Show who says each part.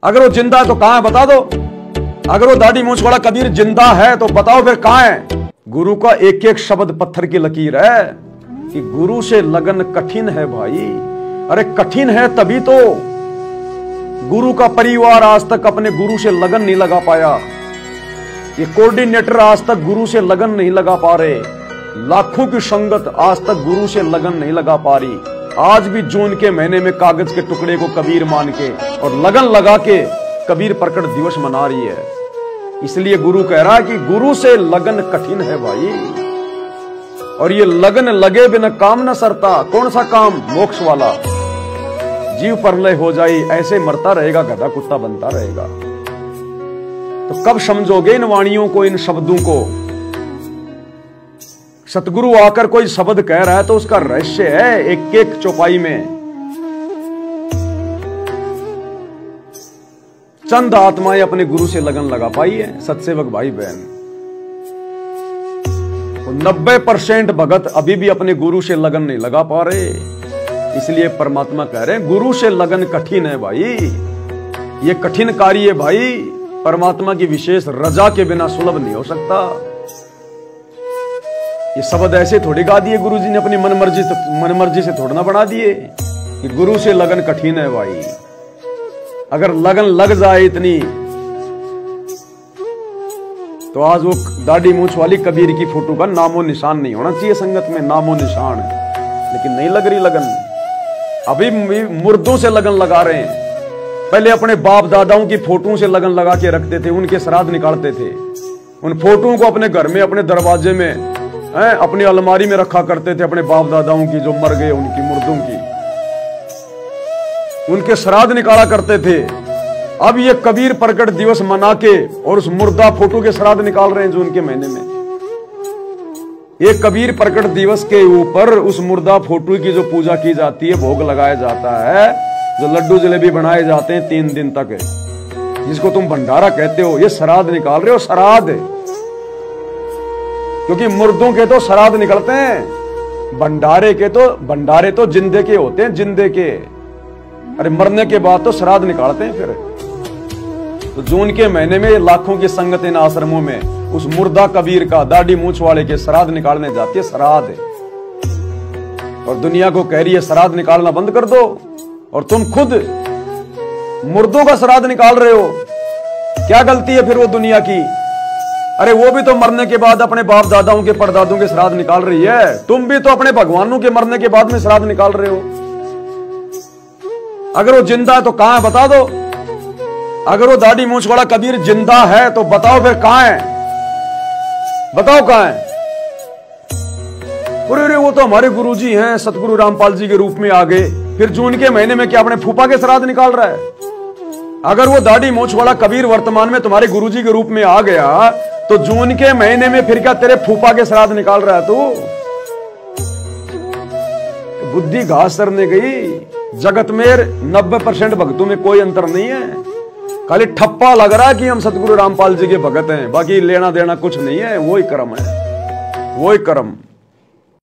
Speaker 1: अगर वो जिंदा है तो कहां है बता दो। अगर वो दाढ़ी मूंछ वाला कबीर जिंदा है तो बताओ फिर कहां है। गुरु का एक एक शब्द पत्थर की लकीर है कि गुरु से लगन कठिन है भाई। अरे कठिन है तभी तो गुरु का परिवार आज तक अपने गुरु से लगन नहीं लगा पाया। ये कोऑर्डिनेटर आज तक गुरु से लगन नहीं लगा पा रहे। लाखों की संगत आज तक गुरु से लगन नहीं लगा पा रही। आज भी जून के महीने में कागज के टुकड़े को कबीर मान के और लगन लगा के कबीर प्रकट दिवस मना रही है। इसलिए गुरु कह रहा है कि गुरु से लगन कठिन है भाई। और ये लगन लगे बिना काम न सरता। कौन सा काम? मोक्ष वाला। जीव परलय हो जाए ऐसे मरता रहेगा, गधा कुत्ता बनता रहेगा। तो कब समझोगे इन वाणियों को, इन शब्दों को? सतगुरु आकर कोई शब्द कह रहा है तो उसका रहस्य है एक एक चौपाई में। चंद आत्माएं अपने गुरु से लगन लगा पाई है, सत्सेवक भाई बहन। 90% भगत अभी भी अपने गुरु से लगन नहीं लगा पा रहे। इसलिए परमात्मा कह रहे हैं गुरु से लगन कठिन है भाई। ये कठिन कार्य है भाई। परमात्मा की विशेष रजा के बिना सुलभ नहीं हो सकता। ये शब्द ऐसे थोड़ी गा दिए गुरु जी ने अपनी मनमर्जी से थोड़ा ना बना दिए कि गुरु से लगन कठिन है भाई। अगर लगन लग जाए इतनी तो आज वो दाढ़ी मूंछ वाली कबीर की फोटो का नामो निशान नहीं होना चाहिए संगत में, नामो निशान। लेकिन नहीं लग रही लगन। अभी मुर्दों से लगन लगा रहे हैं। पहले अपने बाप दादाओं की फोटो से लगन लगा के रखते थे, उनके श्राद्ध निकालते थे। उन फोटों को अपने घर में, अपने दरवाजे में, अपनी अलमारी में रखा करते थे। अपने बाप दादाओं की जो मर गए उनकी मुर्दों की, उनके श्राद्ध निकाला करते थे। अब ये कबीर प्रकट दिवस मना के और उस मुर्दा फोटो के श्राद्ध निकाल रहे हैं जून के महीने में। ये कबीर प्रकट दिवस के ऊपर उस मुर्दा फोटो की जो पूजा की जाती है, भोग लगाया जाता है, जो लड्डू जलेबी बनाए जाते हैं 3 दिन तक, जिसको तुम भंडारा कहते हो, ये श्राद्ध निकाल रहे हो। श्राद्ध, क्योंकि मुर्दों के तो श्राद्ध निकलते हैं, भंडारे तो जिंदे के होते हैं, जिंदे के। अरे मरने के बाद तो श्राद्ध निकालते हैं फिर। तो जून के महीने में लाखों की संगत इन आश्रमों में उस मुर्दा कबीर का, दाढ़ी मूंछ वाले के श्राद्ध निकालने जाती है। श्राद्ध। और दुनिया को कह रही है श्राद्ध निकालना बंद कर दो, और तुम खुद मुर्दों का श्राद्ध निकाल रहे हो। क्या गलती है फिर वो दुनिया की? अरे वो भी तो मरने के बाद अपने बाप दादाओं के, परदादों के श्राद्ध निकाल रही है। तुम भी तो अपने भगवानों के मरने के बाद में श्राद्ध निकाल रहे हो। अगर वो जिंदा है तो कहां है बता दो। अगर वो दाढ़ी मूंछ वाला कबीर जिंदा है तो बताओ फिर कहां है, बताओ कहां है। अरे वो तो हमारे गुरुजी हैं, सतगुरु रामपाल जी के रूप में आ गए। फिर जून के महीने में क्या अपने फूफा के श्राद्ध निकाल रहा है? अगर वो दाढ़ी मूंछ वाला कबीर वर्तमान में तुम्हारे गुरुजी के रूप में आ गया तो जून के महीने में फिर क्या तेरे फूफा के श्राद्ध निकाल रहा है तू? बुद्धि घास सरने गई। जगत में 90% भक्तों में कोई अंतर नहीं है। खाली ठप्पा लग रहा है कि हम सतगुरु रामपाल जी के भगत हैं, बाकी लेना देना कुछ नहीं है। वही कर्म है, वही कर्म।